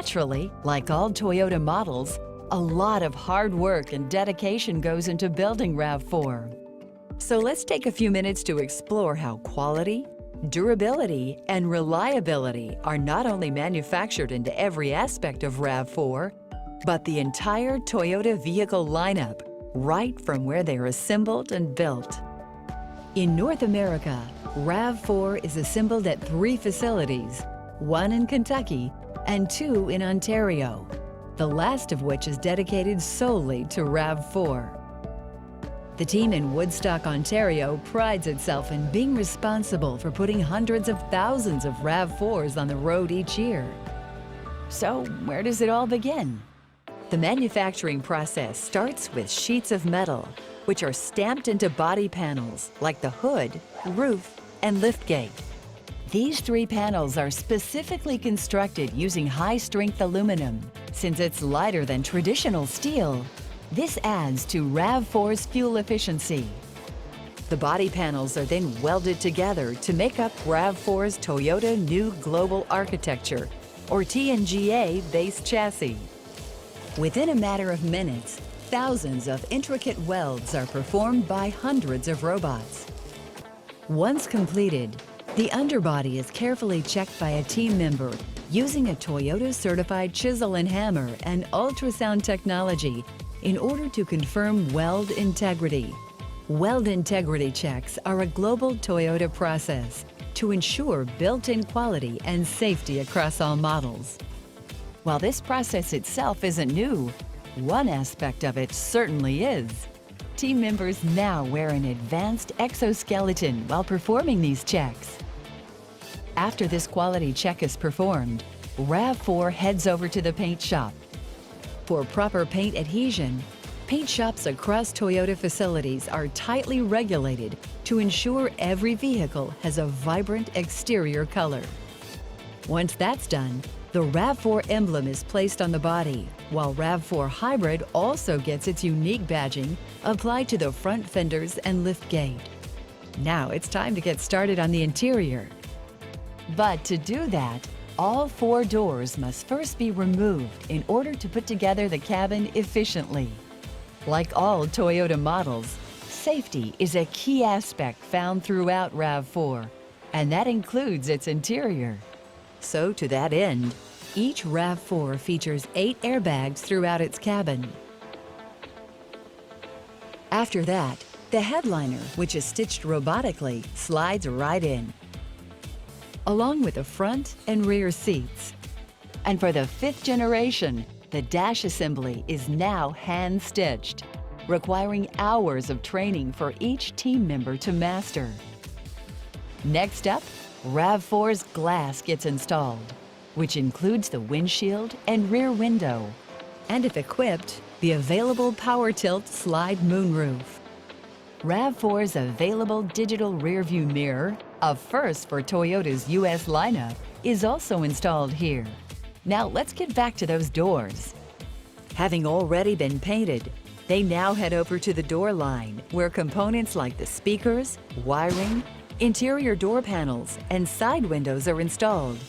Naturally, like all Toyota models, a lot of hard work and dedication goes into building RAV4. So let's take a few minutes to explore how quality, durability, and reliability are not only manufactured into every aspect of RAV4, but the entire Toyota vehicle lineup, right from where they are assembled and built. In North America, RAV4 is assembled at 3 facilities, 1 in Kentucky and 2 in Ontario, the last of which is dedicated solely to RAV4. The team in Woodstock, Ontario prides itself in being responsible for putting hundreds of thousands of RAV4s on the road each year. So where does it all begin? The manufacturing process starts with sheets of metal, which are stamped into body panels like the hood, roof, and liftgate. These 3 panels are specifically constructed using high-strength aluminum. Since it's lighter than traditional steel, this adds to RAV4's fuel efficiency. The body panels are then welded together to make up RAV4's Toyota New Global Architecture, or TNGA base chassis. Within a matter of minutes, thousands of intricate welds are performed by hundreds of robots. Once completed, the underbody is carefully checked by a team member using a Toyota-certified chisel and hammer and ultrasound technology in order to confirm weld integrity. Weld integrity checks are a global Toyota process to ensure built-in quality and safety across all models. While this process itself isn't new, one aspect of it certainly is. Team members now wear an advanced exoskeleton while performing these checks. After this quality check is performed, RAV4 heads over to the paint shop. For proper paint adhesion, paint shops across Toyota facilities are tightly regulated to ensure every vehicle has a vibrant exterior color. Once that's done, the RAV4 emblem is placed on the body, while RAV4 Hybrid also gets its unique badging applied to the front fenders and liftgate. Now it's time to get started on the interior. But to do that, all 4 doors must first be removed in order to put together the cabin efficiently. Like all Toyota models, safety is a key aspect found throughout RAV4, and that includes its interior. So to that end, each RAV4 features 8 airbags throughout its cabin. After that, the headliner, which is stitched robotically, slides right in, along with the front and rear seats. And for the 5th generation, the dash assembly is now hand-stitched, requiring hours of training for each team member to master. Next up, RAV4's glass gets installed, which includes the windshield and rear window, and if equipped, the available power tilt slide moonroof. RAV4's available digital rearview mirror, a first for Toyota's US lineup, is also installed here. Now let's get back to those doors. Having already been painted, they now head over to the door line, where components like the speakers, wiring, interior door panels, and side windows are installed.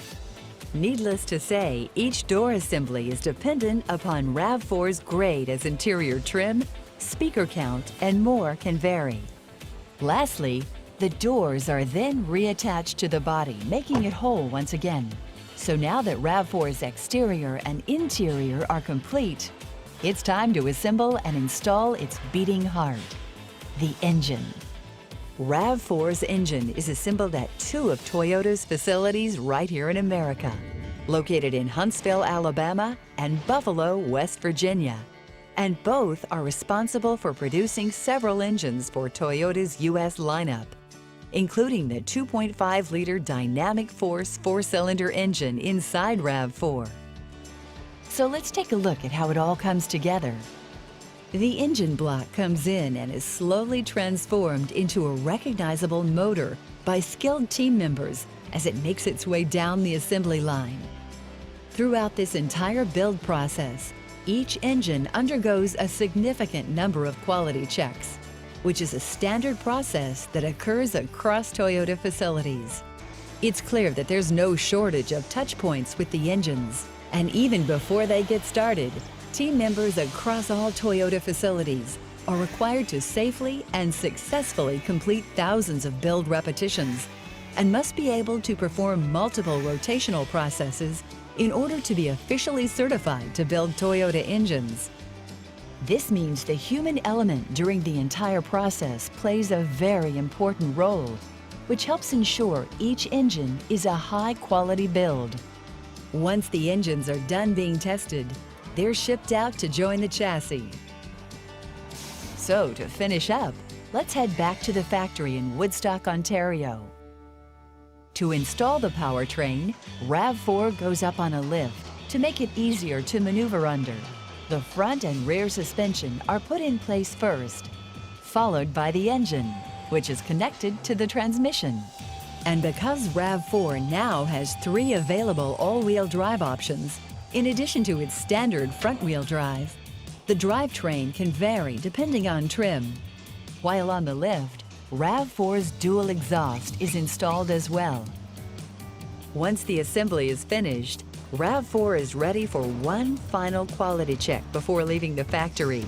Needless to say, each door assembly is dependent upon RAV4's grade, as interior trim, speaker count, and more can vary. Lastly, the doors are then reattached to the body, making it whole once again. So now that RAV4's exterior and interior are complete, it's time to assemble and install its beating heart, the engine. RAV4's engine is assembled at 2 of Toyota's facilities right here in America, located in Huntsville, Alabama, and Buffalo, West Virginia. And both are responsible for producing several engines for Toyota's US lineup, including the 2.5-liter Dynamic Force 4-cylinder engine inside RAV4. So let's take a look at how it all comes together. The engine block comes in and is slowly transformed into a recognizable motor by skilled team members as it makes its way down the assembly line. Throughout this entire build process, each engine undergoes a significant number of quality checks, which is a standard process that occurs across Toyota facilities. It's clear that there's no shortage of touch points with the engines, And even before they get started, team members across all Toyota facilities are required to safely and successfully complete thousands of build repetitions and must be able to perform multiple rotational processes in order to be officially certified to build Toyota engines. This means the human element during the entire process plays a very important role, which helps ensure each engine is a high-quality build. Once the engines are done being tested, they're shipped out to join the chassis. So to finish up, let's head back to the factory in Woodstock, Ontario. To install the powertrain, RAV4 goes up on a lift to make it easier to maneuver under. The front and rear suspension are put in place first, followed by the engine, which is connected to the transmission. And because RAV4 now has 3 available all-wheel drive options, in addition to its standard front-wheel drive, the drivetrain can vary depending on trim. While on the lift, RAV4's dual exhaust is installed as well. Once the assembly is finished, RAV4 is ready for one final quality check before leaving the factory.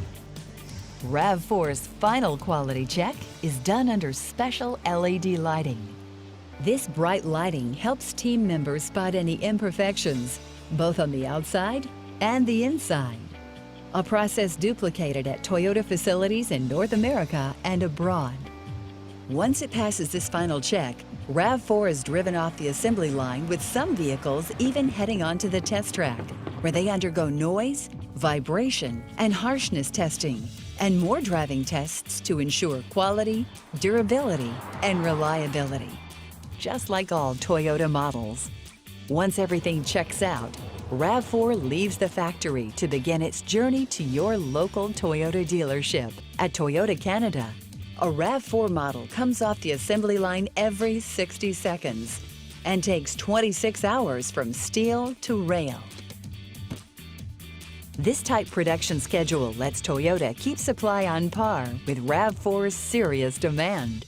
RAV4's final quality check is done under special LED lighting. This bright lighting helps team members spot any imperfections, both on the outside and the inside. A process duplicated at Toyota facilities in North America and abroad. Once it passes this final check, RAV4 is driven off the assembly line, with some vehicles even heading onto the test track, where they undergo noise, vibration, and harshness testing, and more driving tests to ensure quality, durability, and reliability. Just like all Toyota models. Once everything checks out, RAV4 leaves the factory to begin its journey to your local Toyota dealership. At Toyota Canada, a RAV4 model comes off the assembly line every 60 seconds and takes 26 hours from steel to rail. This tight production schedule lets Toyota keep supply on par with RAV4's serious demand.